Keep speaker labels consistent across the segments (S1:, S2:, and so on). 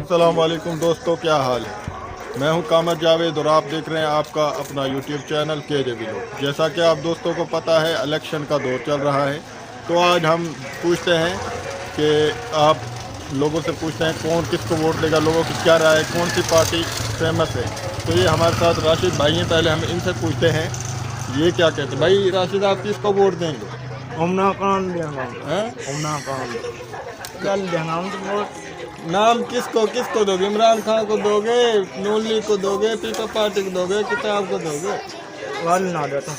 S1: अस्सलाम वालेकुम दोस्तों, क्या हाल है। मैं हूं कामर जावेद और आप देख रहे हैं आपका अपना यूट्यूब चैनल KJ व्लॉग। जैसा कि आप दोस्तों को पता है, इलेक्शन का दौर चल रहा है, तो आज हम पूछते हैं कि आप लोगों से पूछते हैं कौन किसको वोट देगा, लोगों की क्या राय है, कौन सी पार्टी फेमस है। तो ये हमारे साथ राशिद भाई हैं। पहले हम इनसे पूछते हैं ये क्या कहते हैं। भाई राशिद, आप किसको वोट देंगे?
S2: उमना खान देंगे।
S1: हैं?
S2: उमना खान चल देंगे हम तो वोट।
S1: नाम किसको किसको दोगे? इमरान खान को दोगे, नून लीग को दोगे, पीपल पार्टी को दोगे, किताब को दोगे?
S2: वाल ना देता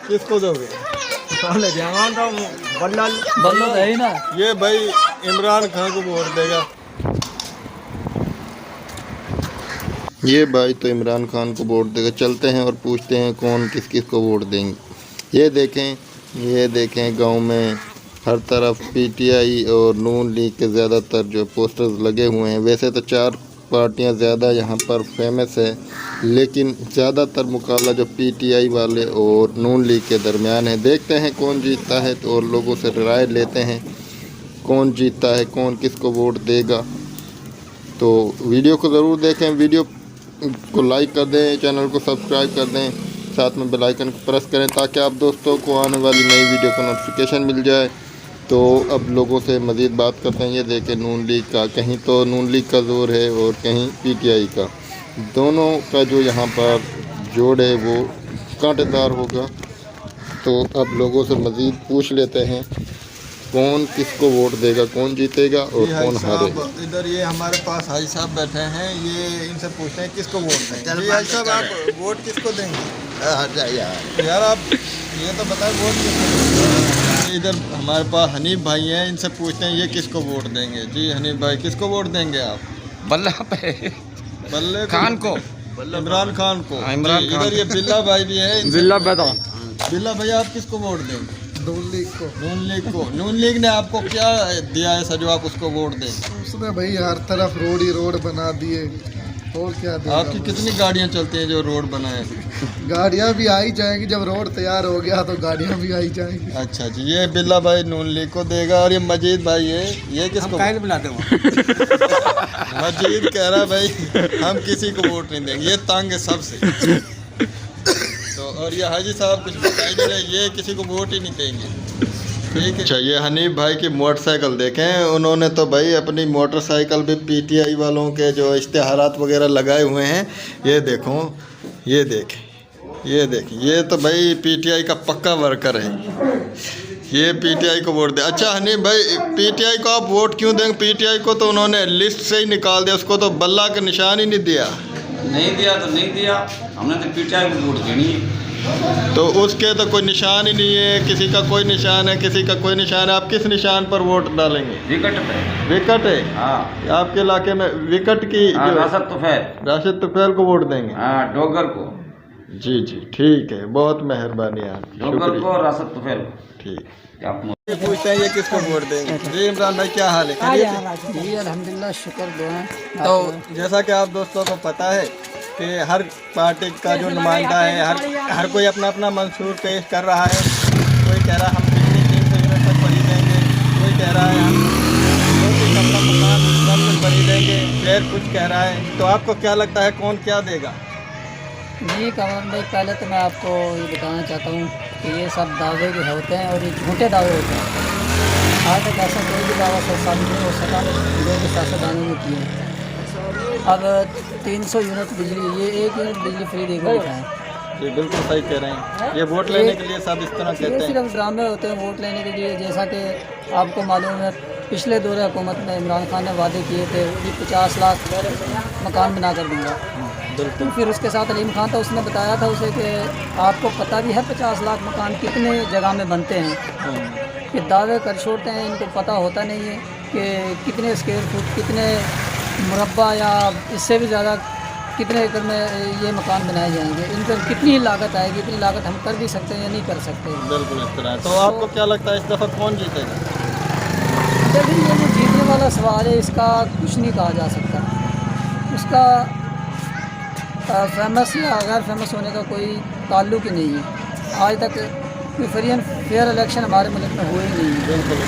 S1: किसको दोगे?
S2: पहले देंगे तो बल्ला
S3: बल्लो है ही ना।
S1: ये भाई इमरान खान को वोट देगा। ये भाई तो इमरान खान को वोट देगा। चलते हैं और पूछते हैं कौन किस किस को वोट देंगे। ये देखें गांव में हर तरफ PTI और नून लीग के ज़्यादातर जो पोस्टर्स लगे हुए हैं। वैसे तो 4 पार्टियां ज़्यादा यहाँ पर फेमस है, लेकिन ज़्यादातर मुकाबला जो PTI वाले और नून लीग के दरमियान है। देखते हैं कौन जीतता है तो और लोगों से राय लेते हैं कौन जीतता है, कौन किसको वोट देगा। तो वीडियो को ज़रूर देखें, वीडियो को लाइक कर दें, चैनल को सब्सक्राइब कर दें, साथ में बेल आइकन को प्रेस करें ताकि आप दोस्तों को आने वाली नई वीडियो का नोटिफिकेशन मिल जाए। तो अब लोगों से मज़ीद बात करते हैं। ये देखें नून लीग का, कहीं तो नून लीग का ज़ोर है और कहीं PTI का। दोनों का जो यहाँ पर जोड़ है वो कांटेदार होगा। तो अब लोगों से मज़ीद पूछ लेते हैं कौन किसको वोट देगा, कौन जीतेगा और कौन हारेगा। इधर ये हमारे पास हाजी साहब बैठे हैं, ये इनसे पूछते हैं किसको वोट देंगे। जी हाजी साहब, आप वोट किसको देंगे? यार आप ये तो बताएं वोट किसको देंगे। इधर हमारे पास हनीफ भाई हैं, इनसे पूछते हैं ये किसको वोट देंगे। जी हनीफ भाई, किसको वोट देंगे आप?
S3: बल्ला पे
S1: बल्ले
S3: खान को,
S1: इमरान खान को।
S3: इमरान खान।
S1: इधर ये बिल्ला भाई भी है।
S3: बिल्ला बेटा।
S1: बिल्ला भाई, आप किसको वोट देंगे?
S2: नून लीग को।
S1: नून लीग को। नून लीग ने आपको क्या दिया ऐसा जो आप उसको वोट दें?
S2: उसने भाई हर तरफ रोड ही रोड बना दिए, और क्या देगा।
S1: आपकी कितनी गाड़ियां चलती हैं जो रोड बनाए?
S2: गाड़ियाँ भी आई जाएंगी, जब रोड तैयार हो गया तो गाड़ियाँ भी आई जाएंगी।
S1: अच्छा जी, ये बिल्ला भाई नून लीग को देगा और ये मजीद भाई है, ये किसको?
S3: बुलाते हो।
S1: मजीद कह रहा है भाई हम किसी को वोट नहीं देंगे, ये तंग है सबसे। तो और ये हाजी साहब कुछ बताई नहीं रहे, ये किसी को वोट ही नहीं देंगे। ठीक है। अच्छा, ये हनीफ भाई की मोटरसाइकिल देखें, उन्होंने तो भाई अपनी मोटरसाइकिल भी PTI वालों के जो इश्तेहारात वगैरह लगाए हुए हैं। ये देखो, ये देखें, ये तो भाई PTI का पक्का वर्कर है। ये PTI को वोट दे। अच्छा हनीफ भाई, PTI को आप वोट क्यों देंगे? PTI को तो उन्होंने लिस्ट से ही निकाल दिया, उसको तो बल्ला का निशान ही नहीं दिया।
S4: नहीं दिया तो नहीं दिया, हमने तो PTI को वोट देनी है।
S1: तो उसके तो कोई निशान ही नहीं है, किसी का कोई निशान है, किसी का कोई निशान है। आप किस निशान पर वोट डालेंगे?
S4: विकेट पे।
S1: विकेट है?
S4: हाँ।
S1: आपके इलाके में विकेट की
S4: हाँ, राशिद तुफैल।
S1: राशिद तुफैल को वोट देंगे?
S4: हाँ, डोगर को।
S1: जी जी, ठीक है, बहुत मेहरबानी आपकी,
S4: डोगर को,
S1: शुक्रिया।
S4: राशिद तुफैल को।
S1: ठीक।
S4: आप
S1: ये पूछते हैं ये किसको वोट देंगे। जी इमरान भाई, क्या हाल है? खैरियत है?
S3: जी अल्हम्दुलिल्लाह, शुक्र दुआ।
S1: तो जैसा कि आप दोस्तों को पता है कि हर पार्टी का जो नुमाइंदा है, हर कोई अपना अपना मंशूर पेश कर रहा है। कोई कह रहा है हम बिजली 300 यूनिट तक भरी देंगे, कोई कह रहा है हम अपना मकान भरी देंगे, फिर कुछ कह रहा है। तो आपको क्या लगता है कौन क्या देगा?
S3: जी कमर भाई, पहले तो मैं आपको ये बताना चाहता हूँ कि ये सब दावे जो होते हैं और ये झूठे दावे होते हैं। आज तक ऐसा कोई भी दावा साबित नहीं हो सका जो कि सियासतदानों ने किए। अब 300 यूनिट बिजली, ये 1 यूनिट बिजली फ्री देगा लिखा है।
S1: जी बिल्कुल सही कह रहे हैं। ये वोट लेने के लिए सब इस तरह
S3: ये
S1: कहते हैं।
S3: सिर्फ ड्रामे होते हैं वोट लेने के लिए। जैसा कि आपको मालूम है, पिछले दौर हुकूमत में इमरान खान ने वादे किए थे कि 50 लाख मकान बना कर दूँगा।
S1: बिल्कुल।
S3: फिर उसके साथ अलीम खान था, उसने बताया था उसे कि आपको पता भी है 50 लाख मकान कितने जगह में बनते हैं। कि दावे कर छोड़ते हैं, इनको पता होता नहीं है कि कितने स्क्वायर फुट, कितने मुरब्बा या इससे भी ज़्यादा कितने एकड़ में ये मकान बनाए जाएंगे, इन पर कितनी लागत आएगी। इतनी लागत हम कर भी सकते हैं या नहीं कर सकते।
S1: बिल्कुल इस तरह। तो आपको क्या लगता है इस दफ़ा कौन जीतेगा?
S3: लेकिन ये जो जीतने वाला सवाल है, इसका कुछ नहीं कहा जा सकता। उसका फेमस या गैर फेमस होने का कोई ताल्लुक ही नहीं है। आज तक कोई फ्री एंड फेयर इलेक्शन हमारे मुल्क में हुए ही नहीं है।
S1: बिल्कुल।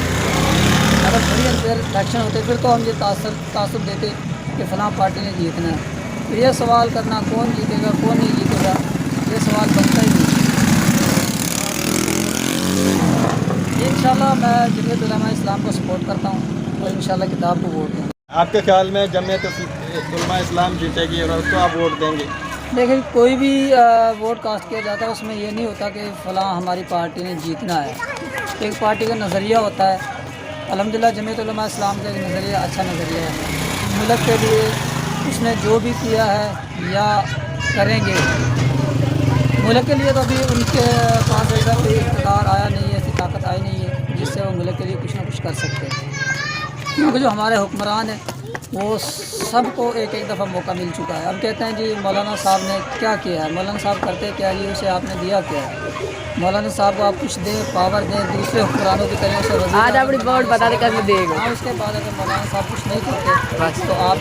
S3: अगर फ्री एंड फेयर इलेक्शन होते फिर तो हम ये तासुब देते कि फ़लाँ पार्टी ने जीतना है। तो ये सवाल करना कौन जीतेगा कौन नहीं जीतेगा, ये सवाल बनता ही नहीं। इंशाल्लाह मैं जमीयत उलमा इस्लाम को सपोर्ट करता हूँ और इंशाल्लाह किताब को वोट दूँगा।
S5: आपके ख्याल में जमीयत उलमा इस्लाम जीतेगी और उसको आप वोट देंगे?
S3: लेकिन कोई भी वोट कास्ट किया जाता है उसमें ये नहीं होता कि फ़लाँ हमारी पार्टी ने जीतना है। एक पार्टी का नज़रिया होता है। अल्हम्दुलिल्लाह जमीयत उलमा इस्लाम का एक नज़रिया अच्छा नज़रिया है। मुल्क के लिए उसने जो भी किया है या करेंगे, मुल्क के लिए तो अभी उनके पास ऐसा कोई इक़्तिदार आया नहीं है, ऐसी ताकत आई नहीं है जिससे वो मुल्क के लिए कुछ ना कुछ कर सकते हैं। क्योंकि जो हमारे हुक्मरान हैं वो सबको एक एक दफ़ा मौका मिल चुका है। अब कहते हैं जी मौलाना साहब ने क्या किया है, मौलाना साहब करते क्या जी, उसे आपने दिया क्या है। मौलाना साहब को आप कुछ दें, पावर दें, दूसरे हुक्मरानों की तरह से
S6: आज अपनी वोट बता दे कैसे देगा।
S3: हाँ, उसके बाद अगर मौलाना साहब कुछ नहीं करते तो आप